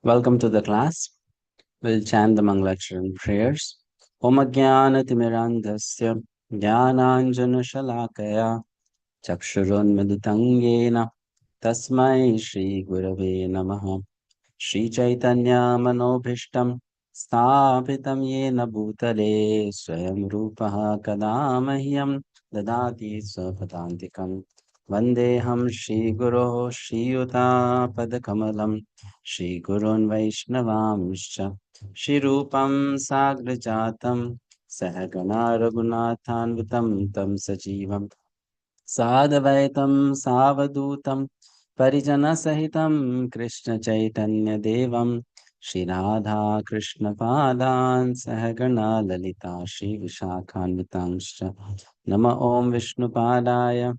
Welcome to the class. We'll chant the Mangalacharan prayers. Om Ajnana-timirandhasya Jnananjana-shalakaya Chakshurunmilitangyena Tasmai Shri Gurave Namaha Shri Chaitanya Manobhishtam Sthapitam Yena Bhutale Swayam Rupaha Kadamahyam Dadati Swapadantikam Vandeham Shri Guru Shri Yuta Padakamalam Shri Gurun Vaishnavamscha Shri Rupam Sagrajatam Sahagana Raghunathanvitam Tam Sajivam Sadvaitam Savadutam Parijana Sahitam Krishna Chaitanya Devam Shri Radha Krishna Padan Sahagana Lalita Shri Vishakhanvitangscha Nama Om Vishnu Padaya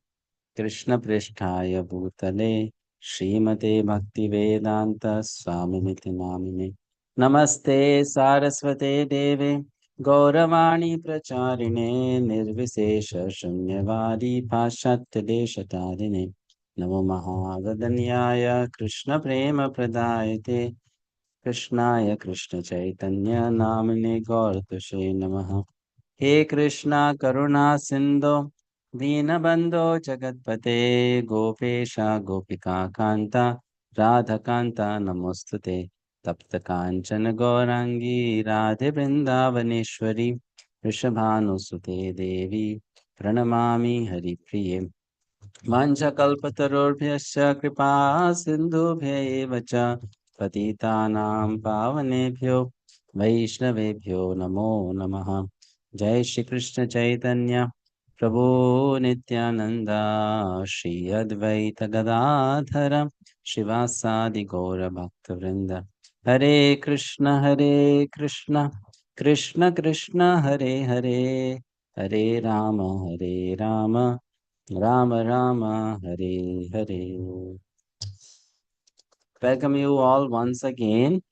Krishna Pristhaya Bhutale Srimate Bhakti Vedanta Swaminiti Namine Namaste Saraswate Deve Gauravani Pracharine Nirvisesha Shunyavadi Pashatya Deshatarine Namo Mahavadanyaya Krishna Prema Pradayate Krishnaya Krishna Chaitanya Namine Gauratushe Namaha He Krishna Karuna Sindhu Dinabandho Jagatpate Gopesha Gopika Kanta Radha Kanta Namostute Tapta Kanchana Gaurangi Radhe Vrindavaneshwari Rishabhanusute Devi Pranamami Hari Priye Vanchakalpatarobhyascha kripa sindhubhya cha patitanam pavanebhyo vaishnavebhyo namo namaha. Jai Shri Krishna Chaitanya Prabhu Nityananda Shri Advaita Gadadhara Shivasadi Gaura Bhakta Hare Krishna Krishna Krishna Hare Hare Hare Rama Rama Rama Hare Hare. Welcome you all once again.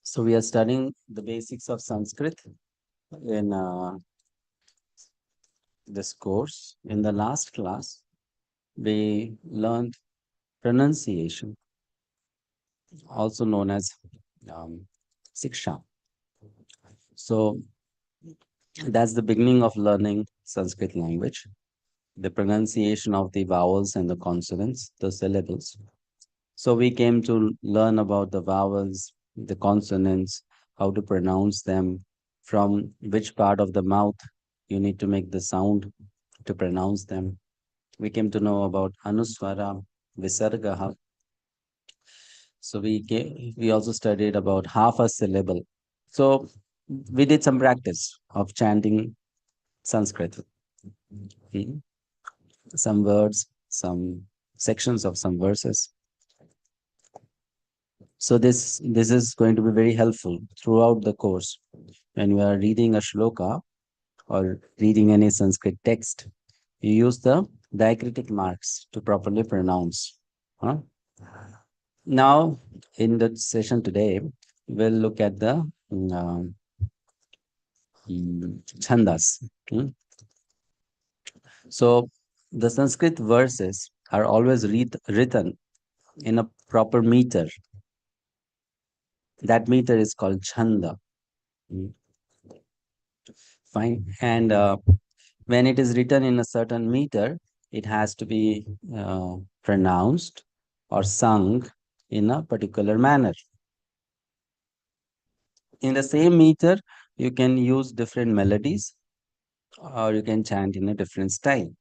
So we are studying the basics of Sanskrit in this course. In the last class, we learned pronunciation, also known as Siksha. So that's the beginning of learning Sanskrit language, the pronunciation of the vowels and the consonants, the syllables. So we came to learn about the vowels, the consonants, how to pronounce them, from which part of the mouth you need to make the sound to pronounce them. We came to know about Anuswara, Visargaha. So we also studied about half a syllable. So we did some practice of chanting Sanskrit. Hmm. Some words, some sections of some verses. So this is going to be very helpful throughout the course. When you are reading a shloka or reading any Sanskrit text, you use the diacritic marks to properly pronounce. Huh? Now, in the session today, we'll look at the chandas. So the Sanskrit verses are always written in a proper meter. That meter is called chanda. Hmm. Fine. And when it is written in a certain meter, it has to be pronounced or sung in a particular manner. In the same meter, you can use different melodies or you can chant in a different style.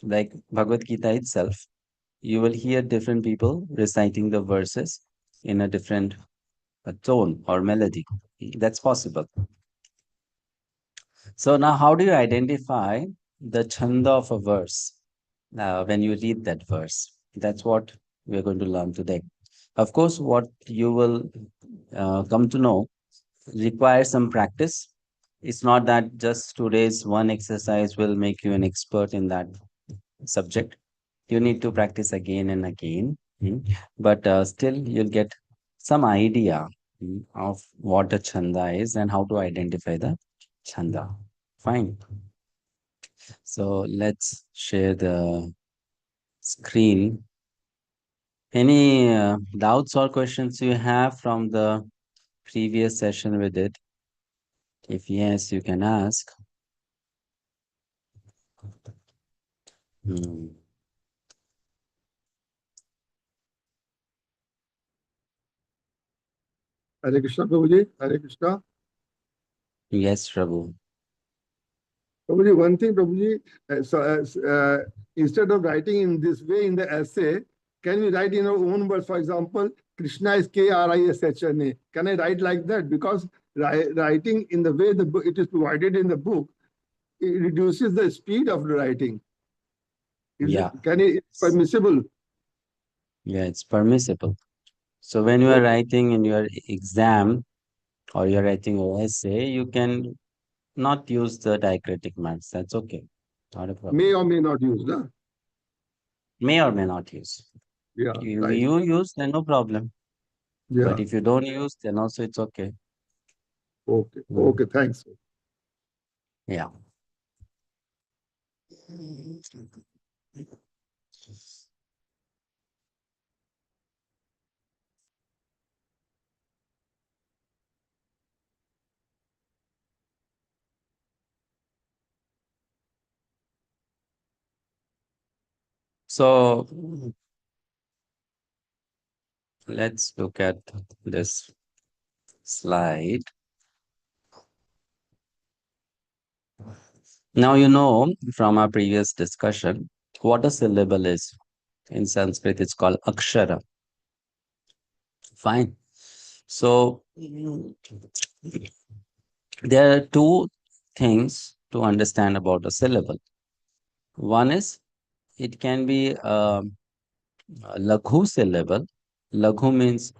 Like Bhagavad-gita itself, you will hear different people reciting the verses in a different tone or melody. That's possible. So now how do you identify the chanda of a verse when you read that verse? That's what we're going to learn today. Of course, what you will come to know requires some practice. It's not that just today's one exercise will make you an expert in that subject. You need to practice again and again. But still, you'll get some idea of what a chanda is and how to identify the chanda. Fine. So let's share the screen. Any doubts or questions you have from the previous session we did? If yes, you can ask. Hmm. Hare Krishna, Prabhuji. Hare Krishna. Yes, Prabhu. Prabhuji, one thing, Prabhuji, instead of writing in this way in the essay, can we write in our own words? For example, Krishna is Krishna. Can I write like that? Because writing in the way the book, it is provided in the book, it reduces the speed of the writing. Is it, Yeah. can it permissible? Yeah, it's permissible. So when you are Okay. writing in your exam or you're writing an essay, you can not use the diacritic marks. That's okay. Not a May problem. or may not use, huh? May or may not use. Yeah, right. You use, then no problem. But Yeah. if you don't use, then also it's okay. Okay. Mm. Okay. Thanks. Yeah. So let's look at this slide. Now, you know from our previous discussion what a syllable is. In Sanskrit, it's called akshara. Fine. So, there are two things to understand about a syllable. One is it can be a laghu syllable. Laghu means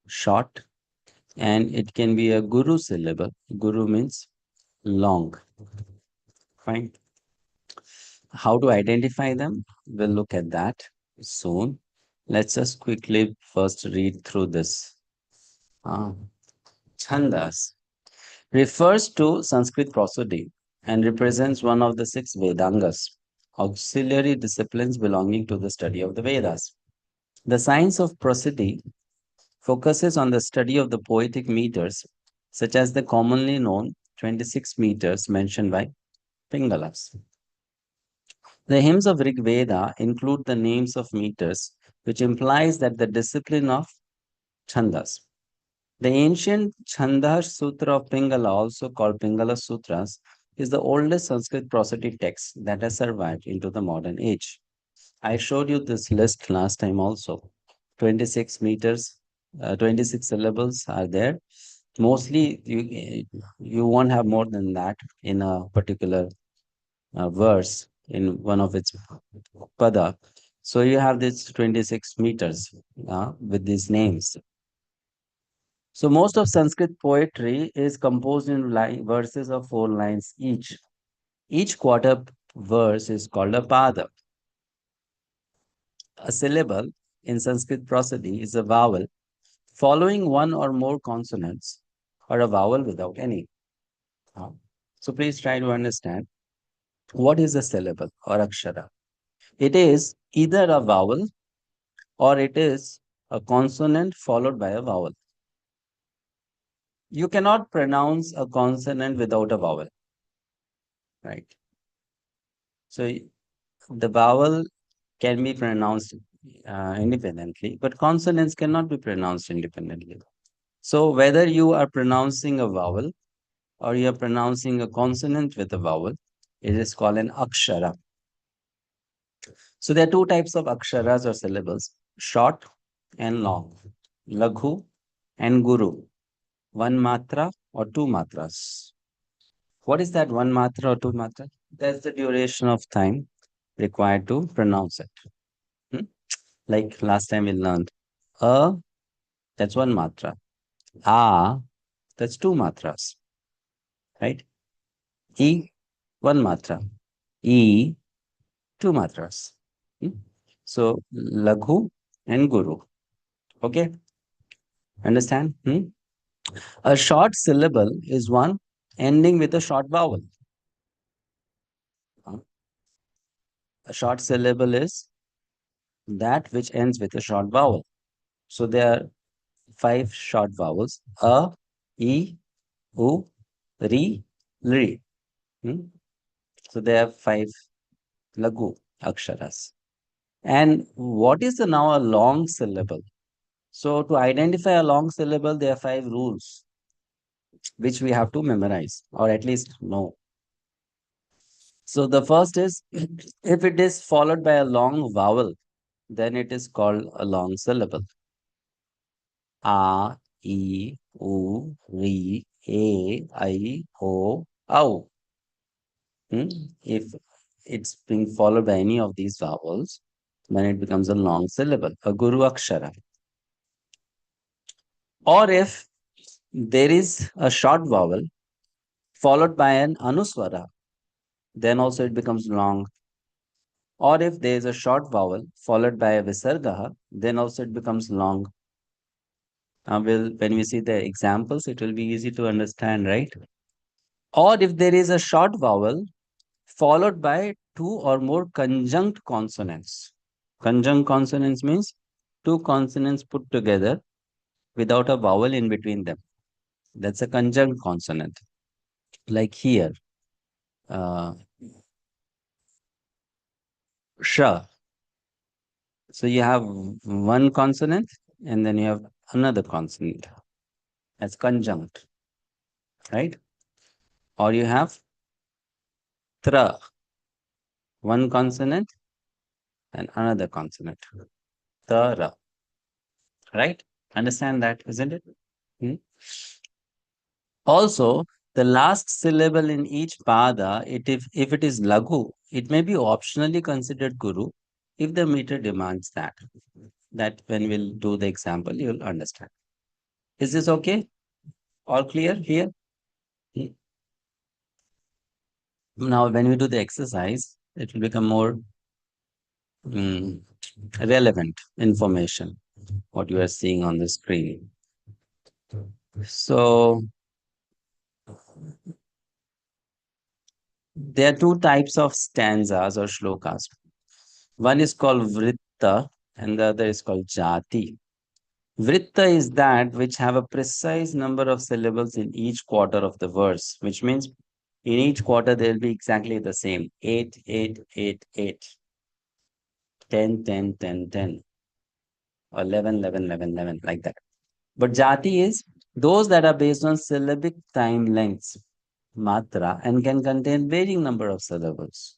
short, and it can be a guru syllable. Guru means long. Fine. How to identify them? We'll look at that soon. Let's just quickly first read through this. Ah, Chandas refers to Sanskrit prosody and represents one of the six Vedangas, auxiliary disciplines belonging to the study of the Vedas. The science of prosody focuses on the study of the poetic meters, such as the commonly known 26 meters mentioned by Pingalas. The hymns of Rig Veda include the names of meters, which implies that the discipline of Chandas. The ancient Chanda Sutra of Pingala, also called Pingala Sutras, is the oldest Sanskrit prosody text that has survived into the modern age. I showed you this list last time also. 26 meters, 26 syllables are there. Mostly, you won't have more than that in a particular verse in one of its pada. So you have this 26 meters with these names. So most of Sanskrit poetry is composed in verses of 4 lines each. Each quarter verse is called a pada. A syllable in Sanskrit prosody is a vowel following one or more consonants or a vowel without any. Uh, So please try to understand what is a syllable or akshara. It is either a vowel or it is a consonant followed by a vowel. You cannot pronounce a consonant without a vowel, right? So the vowel can be pronounced independently, but consonants cannot be pronounced independently. So whether you are pronouncing a vowel or you are pronouncing a consonant with a vowel, it is called an akshara. So there are two types of aksharas or syllables, short and long, laghu and guru, one matra or two matras. What is that one matra or two matra? That's the duration of time required to pronounce it. Hmm? Like last time we learned, a, that's one matra. A, that's two matras, right? E, one matra. E, two matras. Hmm? So, Laghu and Guru. Okay, understand? Hmm? A short syllable is one ending with a short vowel. Uh, A short syllable is that which ends with a short vowel. So there are five short vowels: a, e, u, ri, lri. Hmm? So there are five lagu aksharas. And what is the now a long syllable? So to identify a long syllable, there are five rules which we have to memorize or at least know. So the first is if it is followed by a long vowel, then it is called a long syllable. A, E, U, Ri, A, I, O, Au. If it's being followed by any of these vowels, then it becomes a long syllable, a guru akshara. Or if there is a short vowel followed by an anuswara, then also it becomes long. Or if there is a short vowel followed by a visarga, then also it becomes long. When we see the examples, it will be easy to understand, right? Or if there is a short vowel followed by two or more conjunct consonants. Conjunct consonants means two consonants put together without a vowel in between them. That's a conjunct consonant. Like here, uh, sh. So you have one consonant and then you have another consonant as conjunct, right? Or you have tra, one consonant and another consonant, tra, right? Understand that, isn't it? Hmm? Also, the last syllable in each pada, if it is lagu, it may be optionally considered guru if the meter demands that. That when we'll do the example, you'll understand. Is this okay? All clear here? Hmm. Now, when we do the exercise, it will become more mm, relevant information, what you are seeing on the screen. So, there are two types of stanzas or shlokas. One is called vritta and the other is called jati. Vritta is that which have a precise number of syllables in each quarter of the verse, which means in each quarter there will be exactly the same 8, 8, 8, 8, 10, 10, 10, 10, or 11, 11, 11, 11, like that. But jati is those that are based on syllabic time lengths, matra, and can contain varying number of syllables.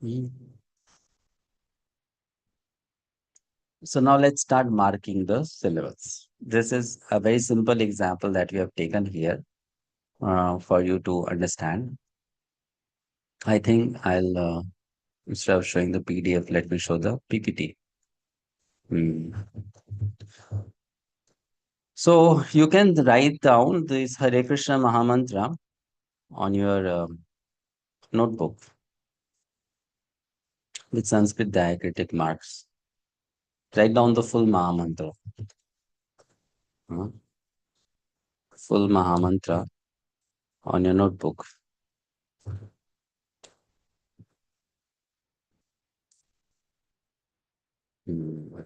Mm. So now let's start marking the syllables. This is a very simple example that we have taken here for you to understand. I think instead of showing the PDF, let me show the PPT. Hmm. So you can write down this Hare Krishna Mahamantra on your notebook with Sanskrit diacritic marks. Write down the full Mahamantra. uh, Full Mahamantra on your notebook. Hmm.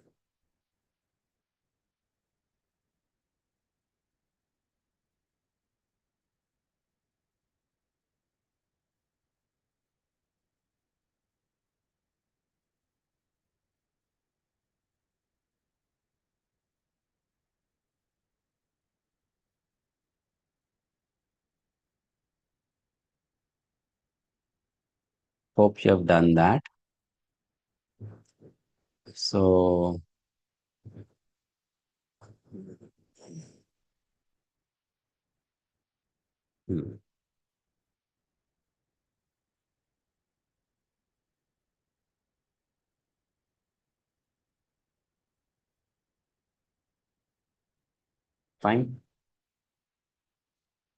Hope you have done that. So, hmm, fine.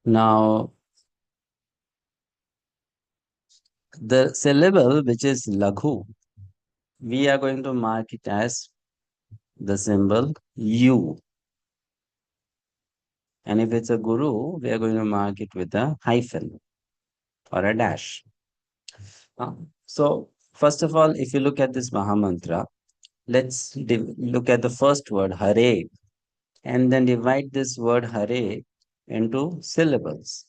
Now, the syllable which is laghu, we are going to mark it as the symbol U. And if it's a guru, we are going to mark it with a hyphen or a dash. So First of all, if you look at this Mahamantra, let's look at the first word, Hare, and then divide this word Hare into syllables.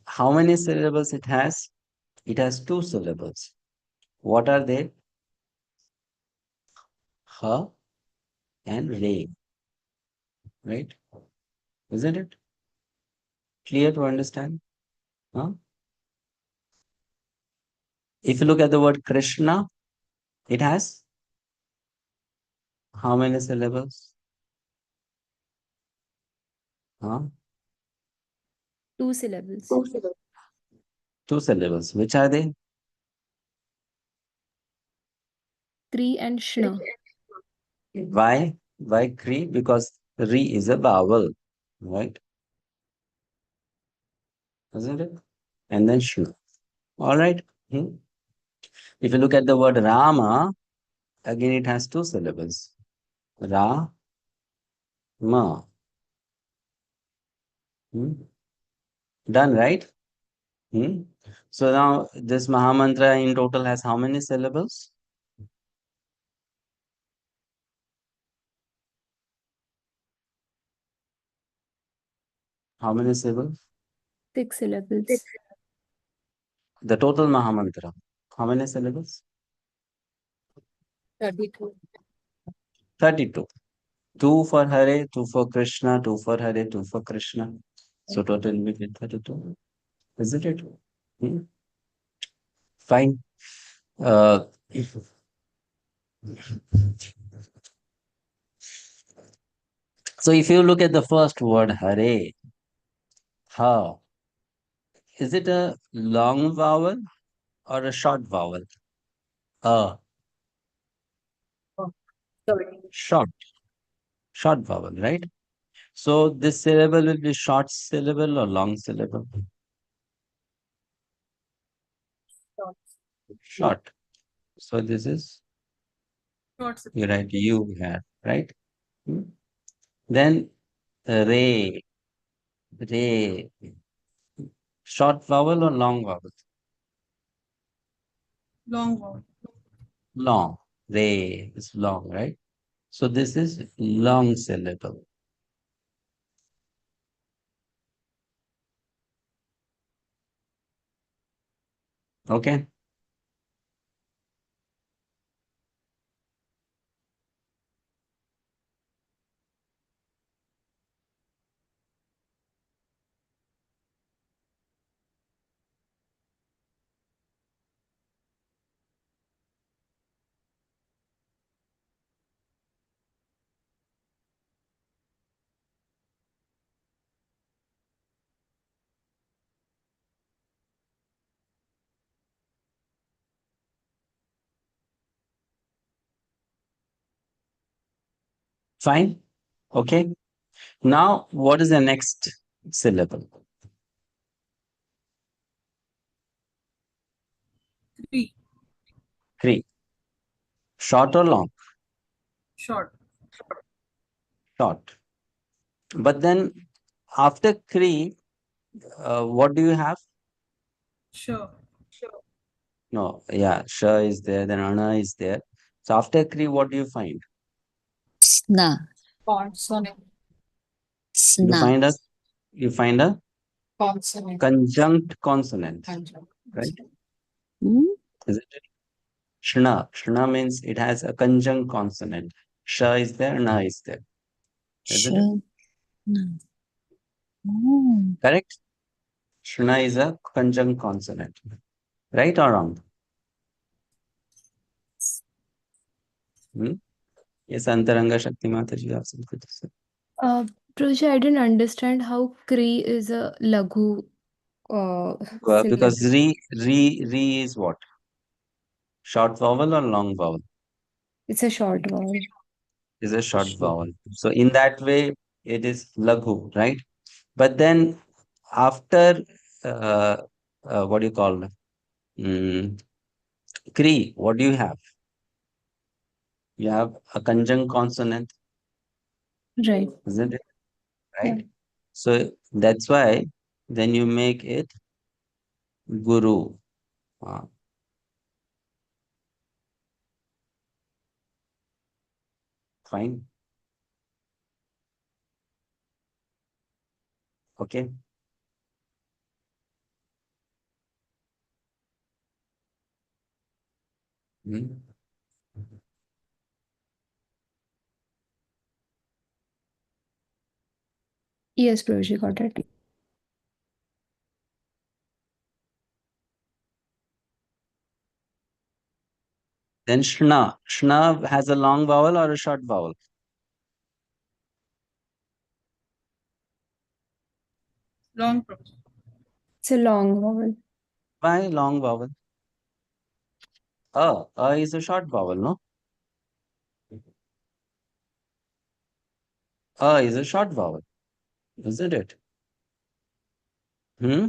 How many syllables it has? It has two syllables. What are they? Ha and Re, right? Isn't it clear to understand? Huh? If you look at the word Krishna, it has how many syllables? Huh? Two syllables. Two syllables. Which are they? Kri and Shna. Why? Why Kri? Because Ri is a vowel, right? Isn't it? And then Shna. All right. Hmm. If you look at the word Rama, again it has two syllables. Ra, Ma. Hmm. Done, right? Hmm. So now this Mahamantra in total has how many syllables? How many syllables? 6 syllables. The total Mahamantra. How many syllables? 32. 32. Two for Hare, two for Krishna, two for Hare, two for Krishna. So total we get 32. Isn't it? Hmm? Fine. Uh, so if you look at the first word Hare, Ha, is it a long vowel or a short vowel? Sorry. Short, short vowel, right? So this syllable will be short syllable or long syllable? Short. So this is, you write you here, right? Hmm? Then Re, Re, short vowel or long vowel? Long word. Long. Re is long, right? So this is long syllable. Okay. Fine. Okay. Now, what is the next syllable? Three. Kri. Short or long? Short. Short. But then after Kri, what do you have? Sure. No, yeah, Sha is there, then Ana is there. So after Kri, what do you find? Sna. Consonant. You Sna. find a you find a Consonant. conjunct consonant, right? Hmm? Isn't it? Shna. Shna means it has a conjunct consonant. Sha is there, Na is there. Isn't it? Shna. Oh. Correct? Shna is a conjunct consonant. Right or wrong? Hmm? Yes, Antaranga Shakti Mataji, you have something to say. Prusha, I didn't understand how Kri is a Laghu Because syllable. re is what? Short vowel or long vowel? It's a short vowel. Is a short vowel. So in that way, it is laghu, right? But then after what do you call kri? What do you have? You have a conjunct consonant, Right. isn't it? Yeah. Right? So that's why then you make it guru. Uh, Fine. Okay. Hmm. Yes, Prabhuji, got it. Then shna. Shna has a long vowel or a short vowel? Long Prabhuji. It's a long vowel. Why long vowel? Is a short vowel, no? Is a short vowel, isn't it? Hmm?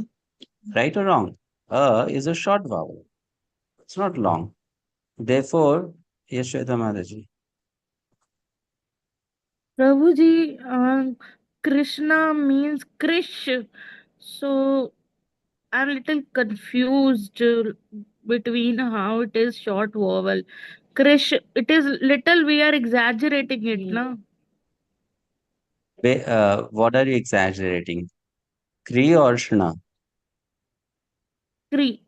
Right or wrong? Is a short vowel. It's not long. Therefore, Yashweta Mataji. Prabhuji, Krishna means Krish. So I'm little confused between how it is short vowel. Krish, it is little we are exaggerating it, na? What are you exaggerating? Kri or Shna? Kri.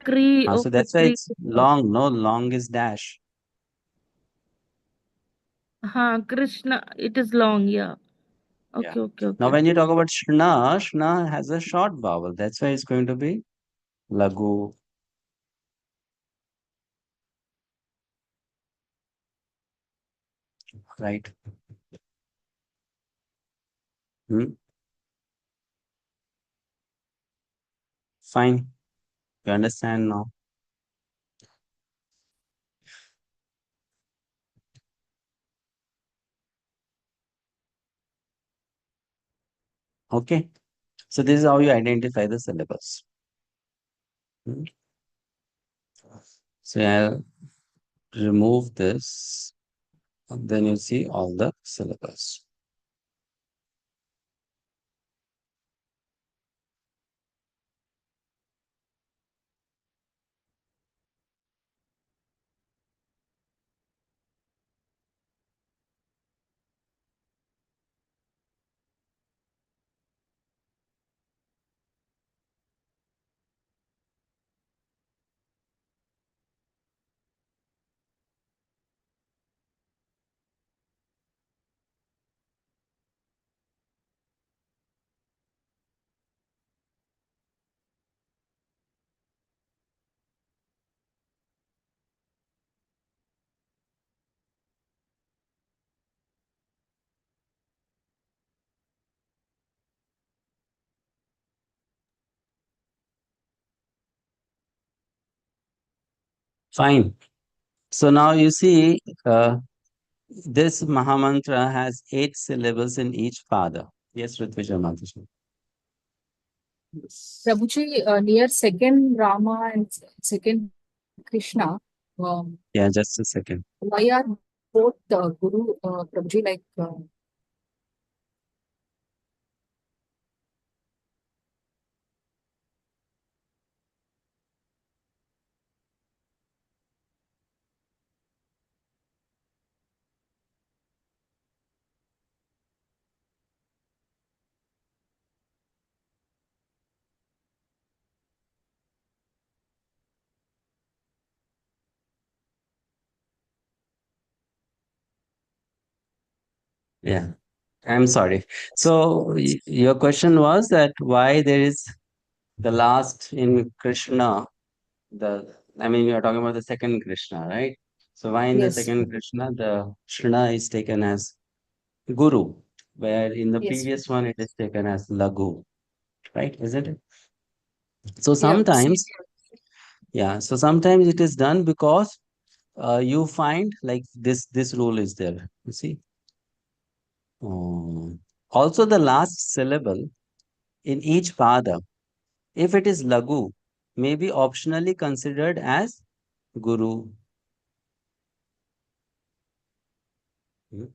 Kri, So okay, that's why Kri. it's long. No, long is dash. Krishna, it is long, yeah. Yeah. Okay, Now, okay. when you talk about Shna, Shna has a short vowel. That's why it's going to be Lagu. Right? Hmm? Fine. You understand now? Okay. So this is how you identify the syllabus. Hmm? So I'll remove this. And then you see all the syllabus. Fine. So now you see this Mahamantra has 8 syllables in each pada. Yes, Ritvija Mataji. Yes. Prabhuji, near second Rama and second Krishna, Yeah, just a second. why are both Guru, Prabhuji, like Yeah, I'm sorry. So your question was that why there is the last in Krishna, I mean, you are talking about the second Krishna, right? So why in the yes, second Krishna, the Shna is taken as Guru, where in the yes, previous one it is taken as Lagu, right? Isn't it? So yeah, sometimes, yeah, so sometimes it is done because you find like this rule is there. You see? Also, the last syllable in each pada, if it is Lagu, may be optionally considered as Guru. Hmm.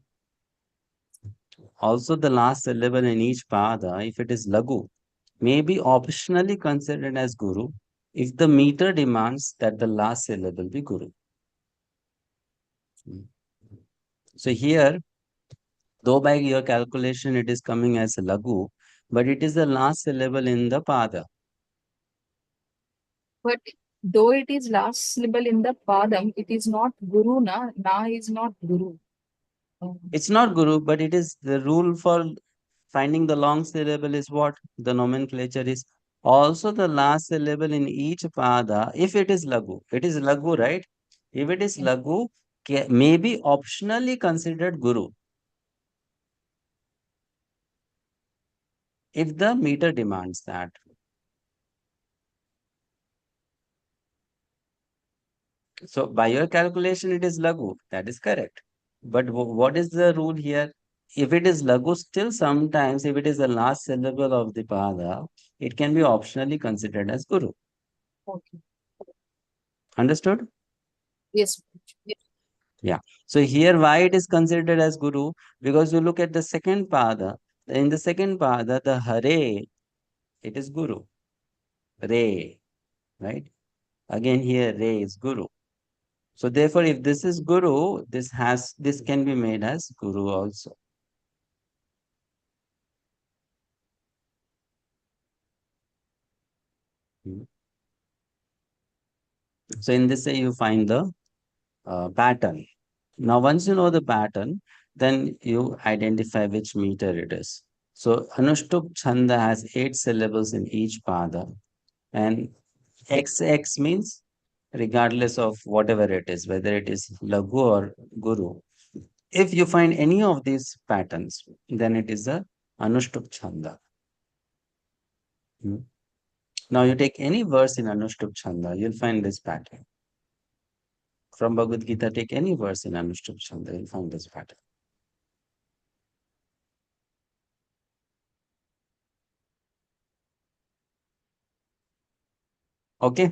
Also, the last syllable in each pada, if it is Lagu, may be optionally considered as Guru if the meter demands that the last syllable be Guru. Hmm. So here, though by your calculation it is coming as lagu, but it is the last syllable in the pada. But though it is last syllable in the padam, it is not guru na. Na is not guru. It's not guru, but it is the rule for finding the long syllable is what? The nomenclature is also the last syllable in each pada. If it is lagu, right? If it is lagu, may be optionally considered guru. If the meter demands that. So by your calculation, it is lagu. That is correct. But what is the rule here? If it is lagu, still sometimes if it is the last syllable of the pada, it can be optionally considered as guru. Okay. Understood? Yes. Yes. Yeah. So here why it is considered as guru? Because you look at the second pada. In the second pada, the hare, it is guru. Re, right? Again here, re is guru. So therefore, if this is guru, this can be made as guru also. So in this way, you find the pattern. Now, once you know the pattern, then you identify which meter it is. So Anushtup Chanda has 8 syllables in each pada, and XX means regardless of whatever it is, whether it is Lagu or Guru. If you find any of these patterns, then it is a Anushtup Chanda. Now you take any verse in Anushtup Chanda, you'll find this pattern. From Bhagavad Gita, take any verse in Anushtup Chanda, you'll find this pattern. Okay?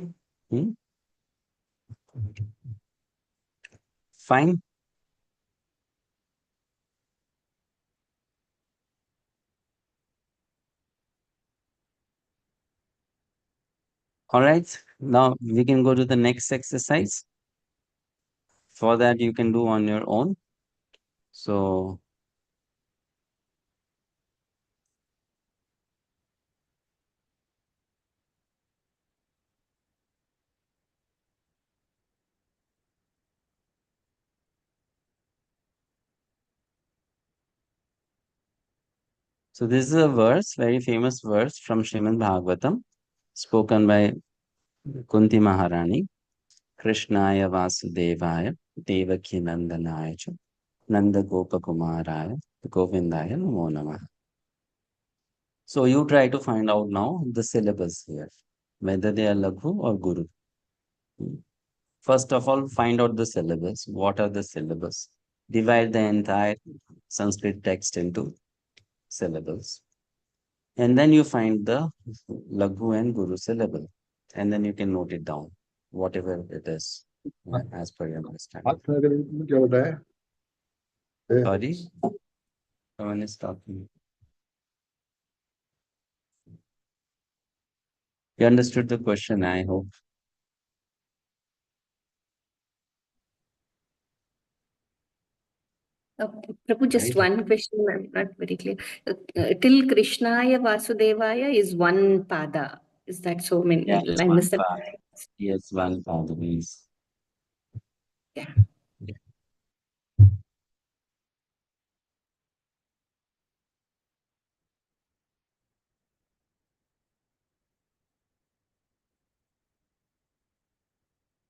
Fine. All right. Now we can go to the next exercise. For that, you can do on your own. So So this is a verse, very famous verse from Srimad Bhagavatam, spoken by Kunti Maharani. Krishnaya Vasudevaya Devaki Nandanaya cha Nanda Gopa Kumaraya Govindaya Namo Namah. So you try to find out now the syllables here, whether they are Laghu or Guru. First of all, find out the syllables. What are the syllables? Divide the entire Sanskrit text into syllables. And then you find the Laghu and Guru syllable. And then you can note it down, whatever it is, as per your understanding. क्या होता है? Sorry? Someone is talking. You understood the question, I hope. Prabhu, just Right? one question, I'm not very clear. Till Krishnaya Vasudevaya is one pada. Is that so? I mean, Yeah, it's I one missed that. part. Yes, one part, please. Yeah.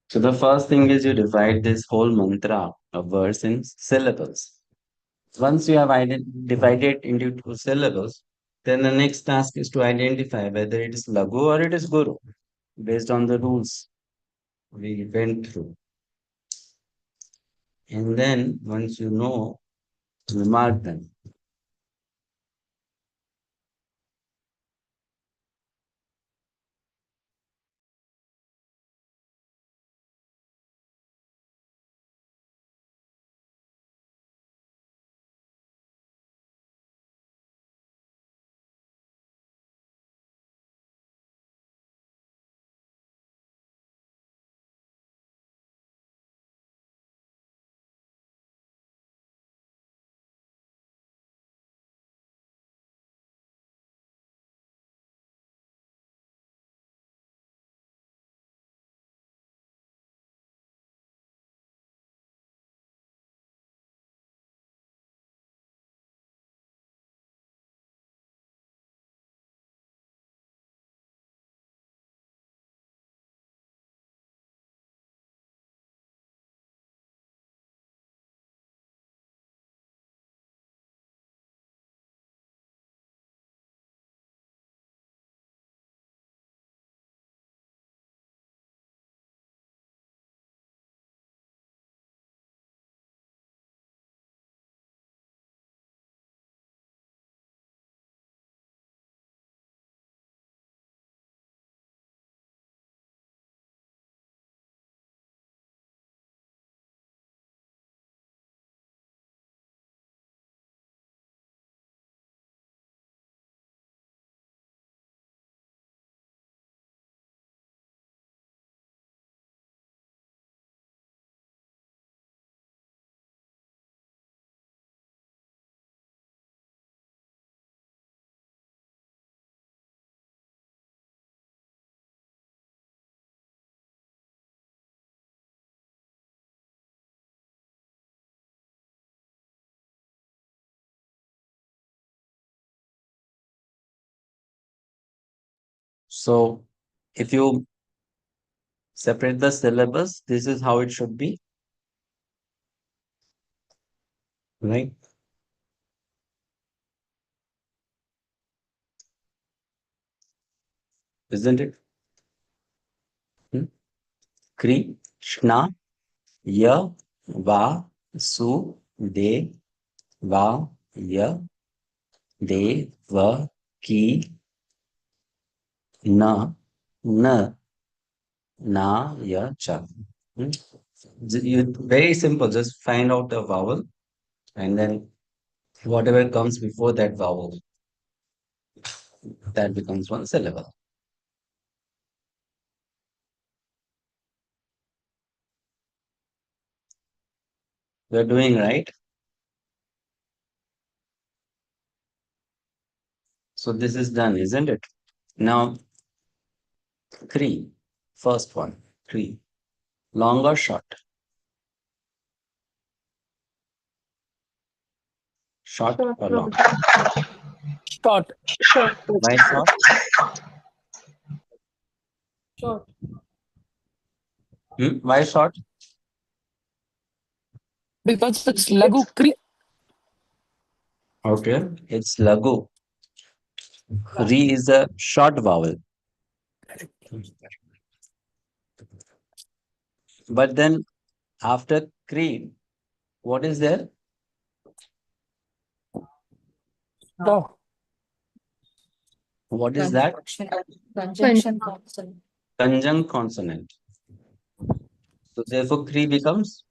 So the first thing is you divide this whole mantra of verse in syllables. Once you have divided into 2 syllables, then the next task is to identify whether it is Lagu or it is Guru, based on the rules we went through. And then once you know, you mark them. So if you separate the syllabus, this is how it should be, right? Isn't it? Kri, Shna, Ya, Va, Su, De, Va, Ya, De, Va, Ki, Na, Na, Na, Ya, Cha. Very simple. Just find out the vowel and then whatever comes before that vowel, that becomes one syllable. We're doing right. So this is done, isn't it? Now, Kri, first one, Kri. Long or short? Short Short, or long? Prabhuji. Short. Short, Why Prabhuji. short? Short. Why short? Because it's Lagu Kri. Okay, it's Lagu. Ri is a short vowel. But then after Kri, what is there? No. What is that? Conjunction consonant. Conjunct consonant. So therefore Kri becomes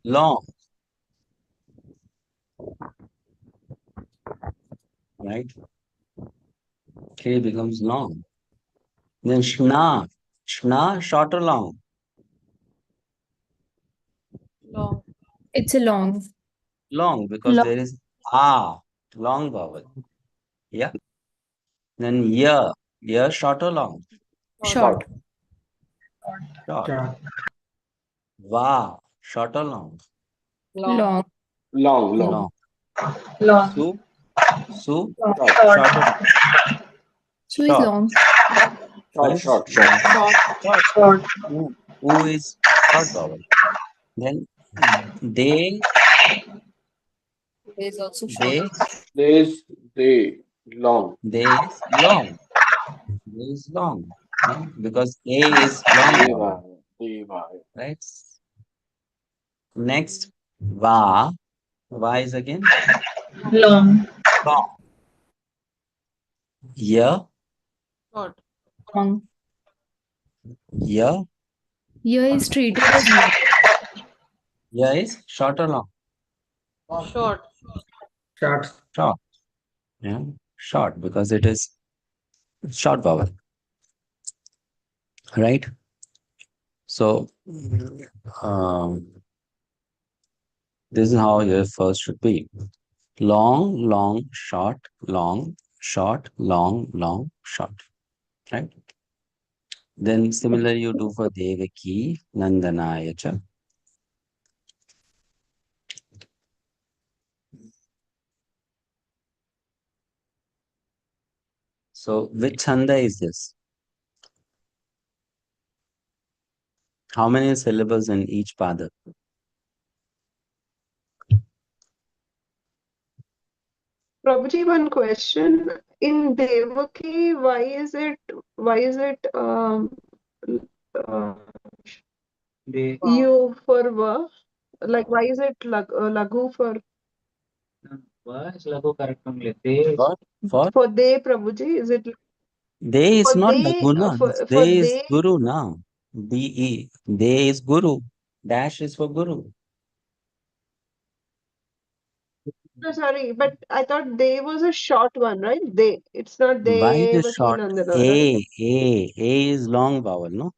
long. Right? Kri becomes long. Then Shna. Shna, short or long? Long. It's a long. Long, because Long. there is long vowel. Yeah. Then Ya. Ya, short or long? Short. Short. Va, short or long? Long. Long. Long. Su, Long. short or long? So is Short. long. Short. Short. U is short vowel. Then they There is also they Long. they is long. They is long. Yeah? Because A is long vowel. Right? Next, Va. Va is again Long. long. Ya. Short. Long. Ya. Here is treated as long. Ya is short or long? Short. Short. Yeah. Short because it is short vowel. Right? So, this is how your first should be. Long, long, short, long, short, long, long, short. Right? Then similarly you do for Devaki, Nandanaya cha. So which chanda is this? How many syllables in each pada? Prabhuji, one question. In Devaki, why is it uh, you for va? Like why is it lagu for For they, Prabhuji? Is it they is for not they Laguna. for They is they? Guru now. DE. They is Guru. Dash is for Guru. No, sorry, but I thought they was a short one, right? They. It's not Why it is Devaki short? Nandana, right? A is long vowel, no?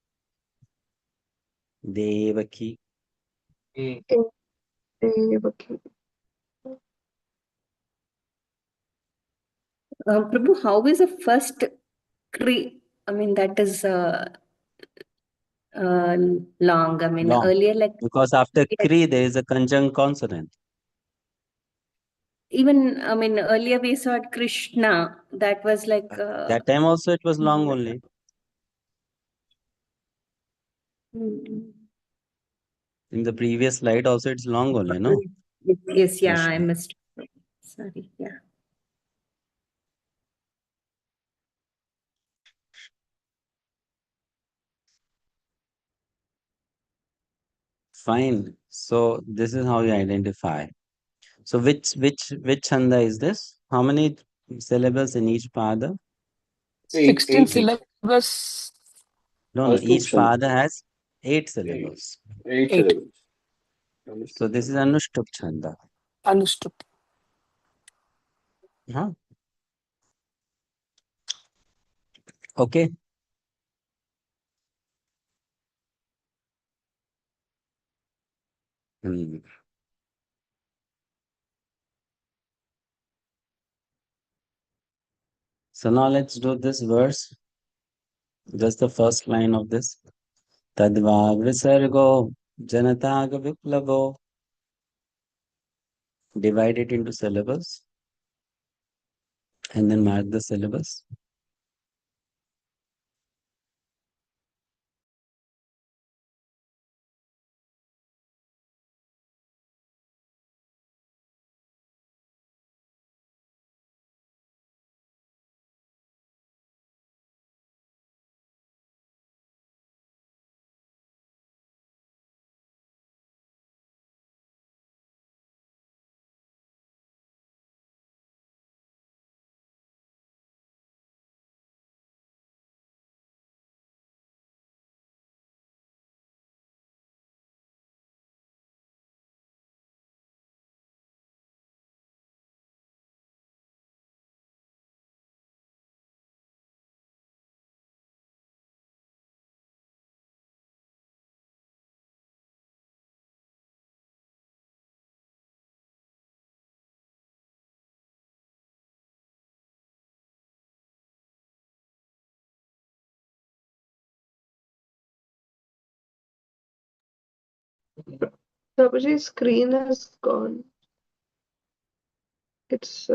Devaki. Devaki. Prabhu, how is the first Kri? I mean, that is long. I mean, Long. earlier, like, Because after yes, Kri, there is a conjunct consonant. even, I mean, earlier we saw Krishna, that was like. That time also it was long only. Mm. In the previous slide also it's long only, no? Yes, yeah, I Krishna. missed. Sorry, yeah. Fine. So this is how you identify. So which chanda is this? How many syllables in each pada? 16 syllabus, No, each pada has 8 syllables. 8. So this is Anushtup chanda. Understood. Huh? Okay. Hmm. So now let's do this verse. Just the first line of this. Tadva visargo janataga viplavo. Divide it into syllables and then mark the syllabus. Prabhuji's screen is gone. It's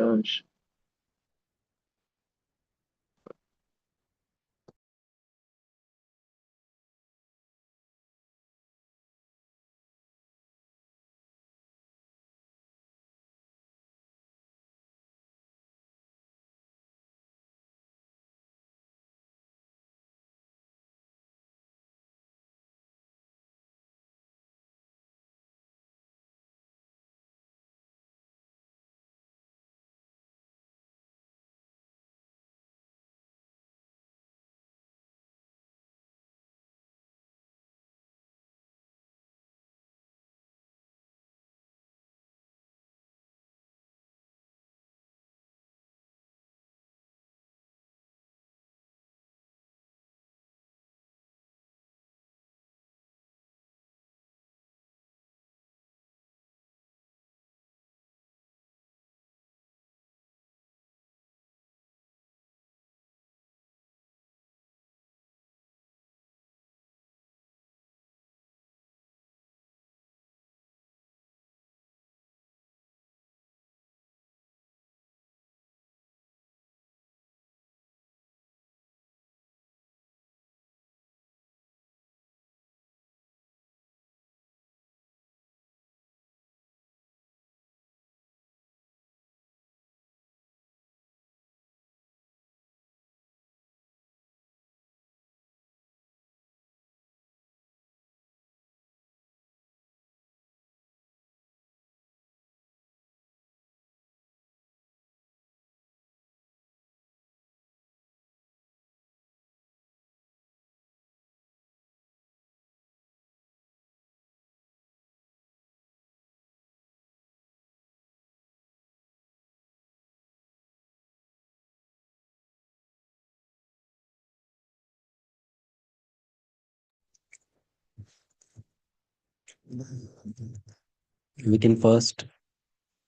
We can first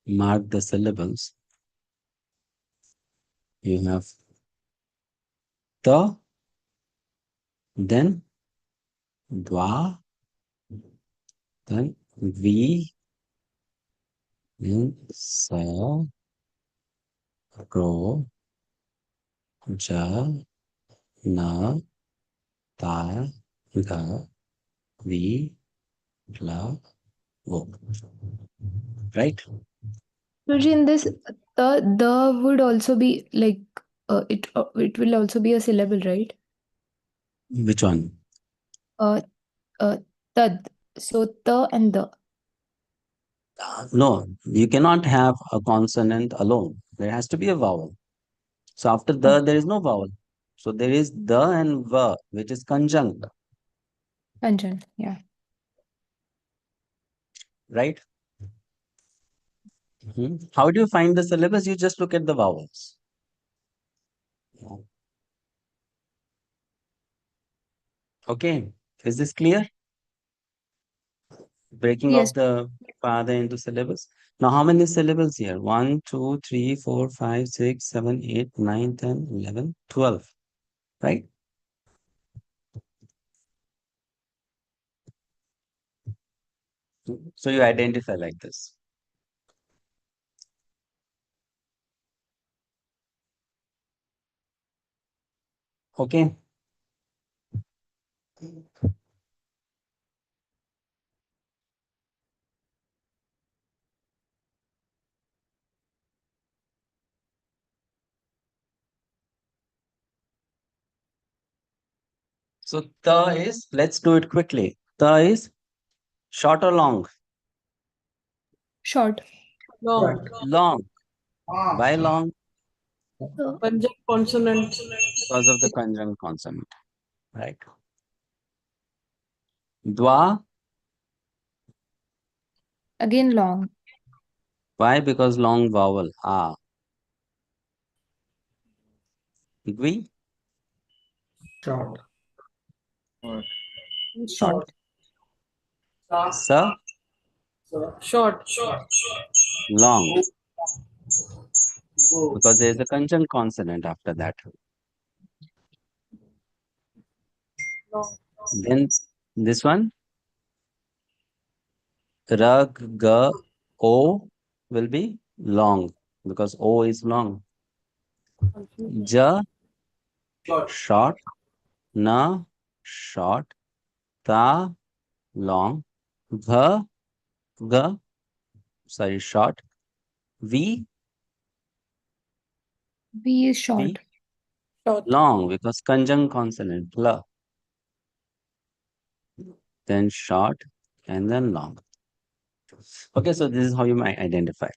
mark the syllables. You have ta, then dwa, then vi, then sa, ro, ja, na, ta, ga, vi, la, wo. Right? Guruji, in this, the would also be like it will also be a syllable, right? Which one? Uh, Tad. So the and the. No, you cannot have a consonant alone. There has to be a vowel. So after Oh, there is no vowel. So there is the and va, which is conjunct, Kanchan. Yeah. right? How do you find the syllabus? You just look at the vowels. Okay, is this clear? Breaking Yes. of the pada into syllables. Now, how many syllables here? 1, 2, 3, 4, 5, 6, 7, 8, 9, 10, 11, 12, right? So you identify like this. Okay. So ta is, let's do it quickly. Ta is short or long? Short. Long. Long. Why long? Conjunct consonant. Because of the conjunct consonant, right? Dwa, Again long. why? Because long vowel. Ah. Gui, Short. short. Short. Sa, Short. long. Because there is a conjunct consonant after that. Long. Then this one, ra, ga, o will be long because o is long. Ja, short. Na, short. Ta, long. Gha, ga, sorry, short. Vi, V is short. Short. long because conjunct consonant. La. Then short and then long. Okay, so this is how you might identify.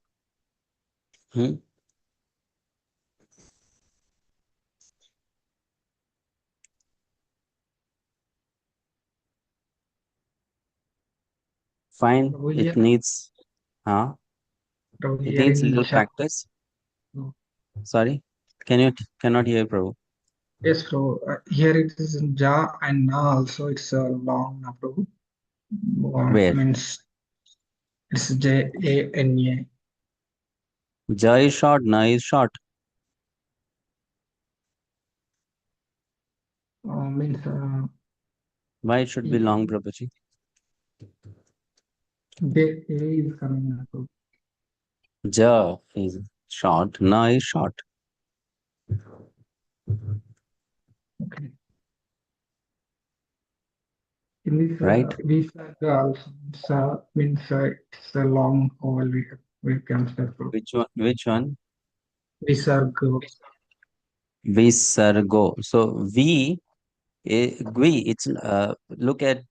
Fine. It needs, it needs little practice. Sorry, cannot hear, Prabhu. Yes, bro. Here it is in ja and na also. It's a long na, bro. Where? Means it's J-A-N-A. Ja is short, na is short. Means Why it should be long, Prabhuji? J-A is coming na, bro. Ja is short, na is short. Okay. In this Right? Visarga also means it's a long vowel we consider, bro. Which one? Which one? Visarga. Visargo. So V, gui. It's look at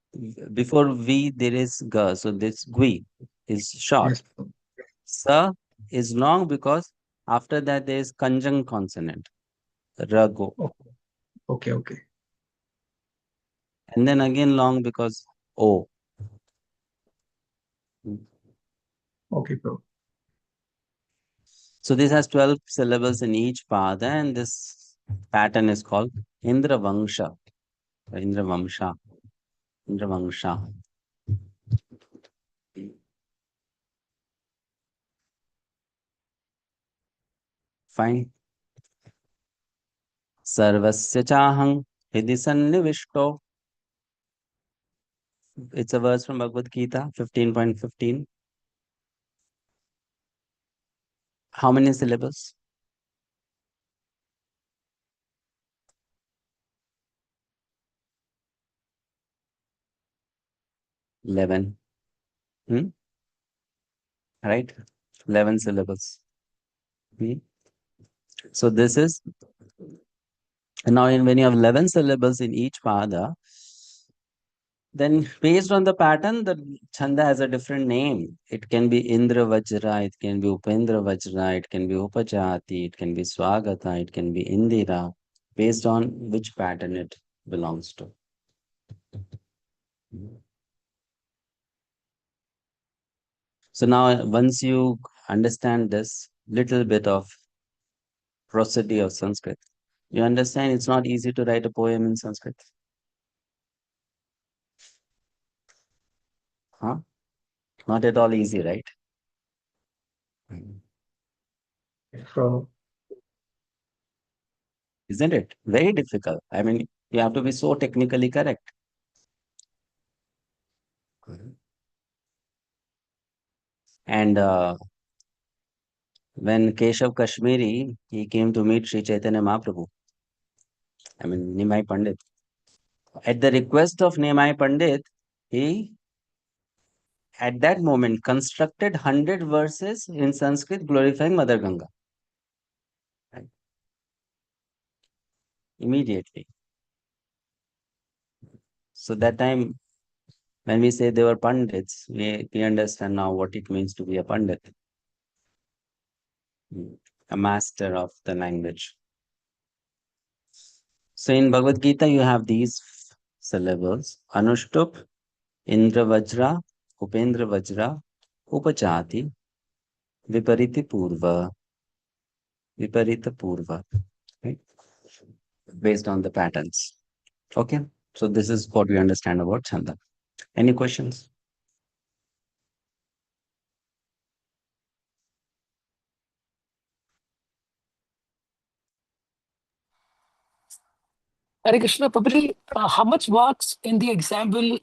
before V there is ga. So this gui is short. Yes, bro. Sa is long because after that there is conjunct consonant. Rago. Okay, okay. And then again long because O. Okay, bro. So this has 12 syllables in each pada, and this pattern is called Indra Vangsha. Indra Vamsha. Indra Vangsha. Fine. Sarvasya chahang hidi sannivishto. It's a verse from Bhagavad-gita, 15.15. How many syllables? 11. Right? 11 syllables. So this is, and now when you have 11 syllables in each pada, then based on the pattern, the chanda has a different name. It can be Indra Vajra, it can be Upendra Vajra, it can be Upajati, it can be Swagata, it can be Indira, based on which pattern it belongs to. So now once you understand this little bit of prosody of Sanskrit, you understand it's not easy to write a poem in Sanskrit. Huh? Not at all easy, right? So, Isn't it? Very difficult. I mean, you have to be so technically correct. And when Keshav Kashmiri, he came to meet Sri Chaitanya Mahaprabhu, I mean, Nimai Pandit. At the request of Nimai Pandit, he, at that moment, constructed 100 verses in Sanskrit glorifying Mother Ganga. Right? Immediately. So that time, when we say they were Pandits, we understand now what it means to be a Pandit. A master of the language. So in Bhagavad Gita, you have these syllables: Anushtup, Indra Vajra, Upendra Vajra, Upachati, Vipariti Purva. Viparita Purva. Right? Based on the patterns. Okay. So this is what we understand about Chanda. Any questions? Hare Krishna, Prabhuji, how much works in the example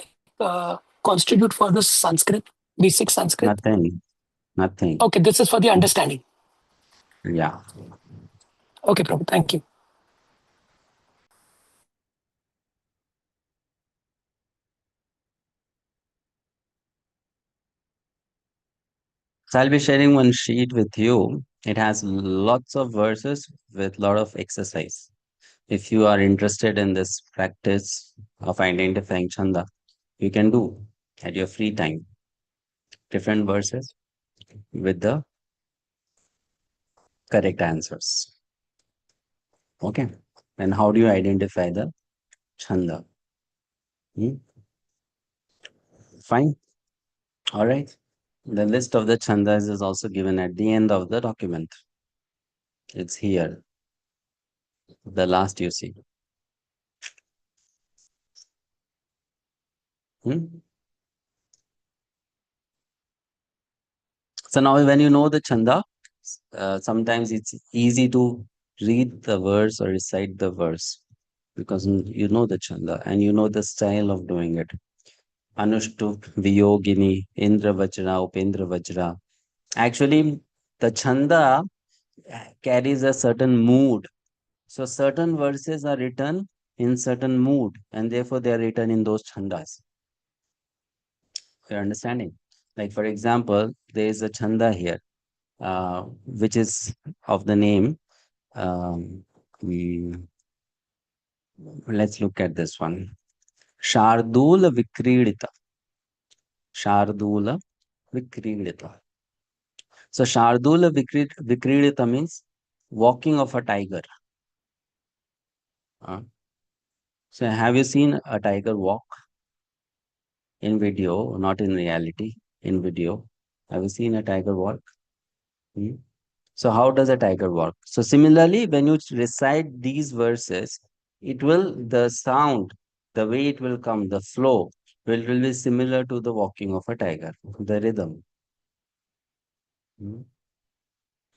constitute for the Sanskrit, basic Sanskrit? Nothing. Nothing. Okay, this is for the understanding. Yeah. Okay, Prabhu, thank you. So I'll be sharing one sheet with you. It has lots of verses with lot of exercise. If you are interested in this practice of identifying Chanda, you can do at your free time. Different verses with the correct answers. Okay. And how do you identify the Chanda? Fine. All right. The list of the chandas is also given at the end of the document. It's here. The last you see. So now when you know the chanda, sometimes it's easy to read the verse or recite the verse because you know the chanda and you know the style of doing it. Anushtup, Viyogini, Indra Vajra, Upendra Vajra. Actually, the chanda carries a certain mood. So certain verses are written in certain mood and therefore they are written in those chandas. You're understanding? Like for example, there is a chanda here, which is of the name. Mm, let's look at this one. Shardula Vikridita. Shardula Vikridita. So Shardula Vikridita means walking of a tiger. So have you seen a tiger walk in video, not in reality, in video? Have you seen a tiger walk? So how does a tiger walk? So similarly, when you recite these verses, it will, the sound, the way it will come, the flow will be similar to the walking of a tiger, the rhythm.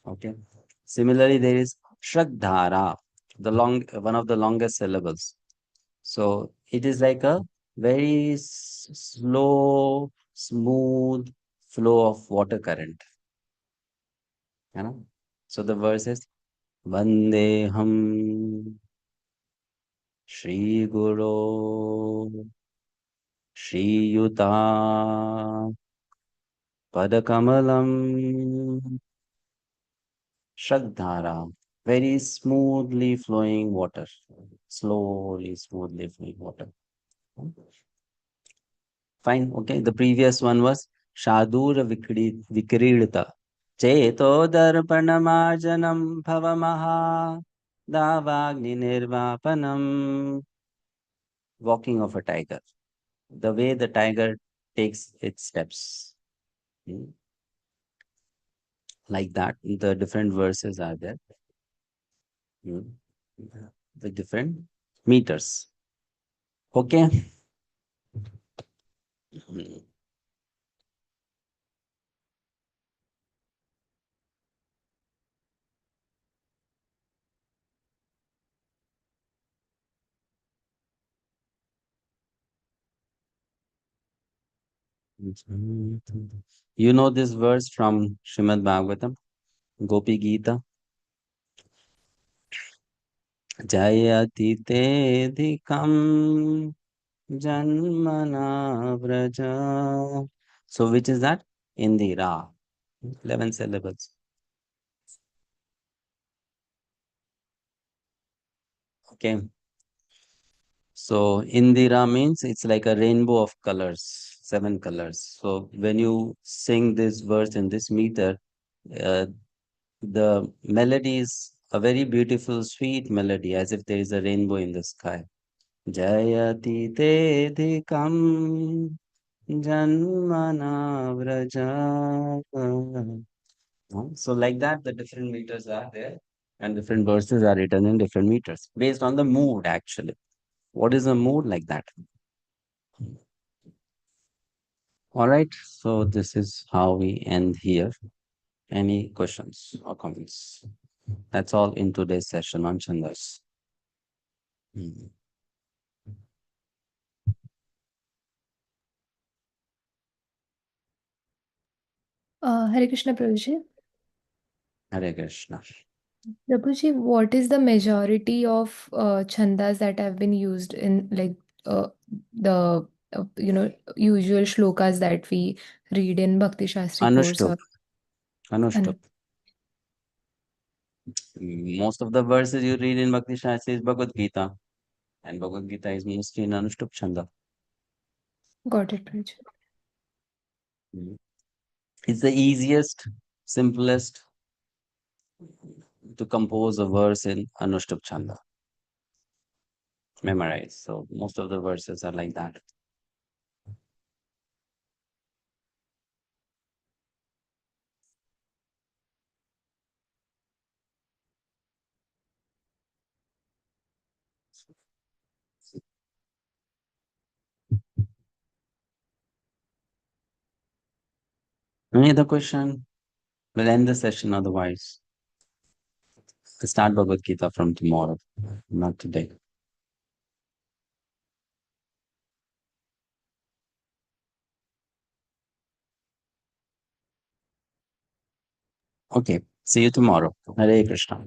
Okay. Similarly, there is Shraddhara, one of the longest syllables. So it is like a very slow, smooth flow of water current. You know? So the verse is Vandeham Shri Guru Shriyuta Padakamalam Shraddhara. Very smoothly flowing water. Slowly, smoothly flowing water. Fine. Okay. The previous one was Shadura Vikridita. Cheto Darpanamarjanam Bhavamaha Davagni Nirvapanam. Walking of a tiger. The way the tiger takes its steps. Like that. The different verses are there. The different meters. Okay. You know this verse from Srimad Bhagavatam, Gopi Gita. Jayati te dikam janmana vraja. So which is that? Indira. 11 syllables. Okay. So Indira means it's like a rainbow of colors, 7 colors. So when you sing this verse in this meter, the melody is a very beautiful, sweet melody, as if there is a rainbow in the sky. Jayati te dhikam janmana vraja. So like that, the different meters are there and different verses are written in different meters based on the mood actually. What is the mood like that? All right, so this is how we end here. Any questions or comments? That's all in today's session on Chandas. Hare Krishna, Prabhuji. Hare Krishna. Prabhuji, what is the majority of chandas that have been used in like the usual shlokas that we read in Bhakti-sastri course? Anushtup. Anushtup. Most of the verses you read in Bhakti-sastri is Bhagavad-gita. And Bhagavad-gita is mostly in Anushtup Chanda. Got it, Prabhuji. It's the easiest, simplest to compose a verse in Anushtup Chanda. Memorize. So most of the verses are like that. Any other question? We'll end the session otherwise. We'll start Bhagavad Gita from tomorrow, not today. Okay, see you tomorrow. Hare Krishna.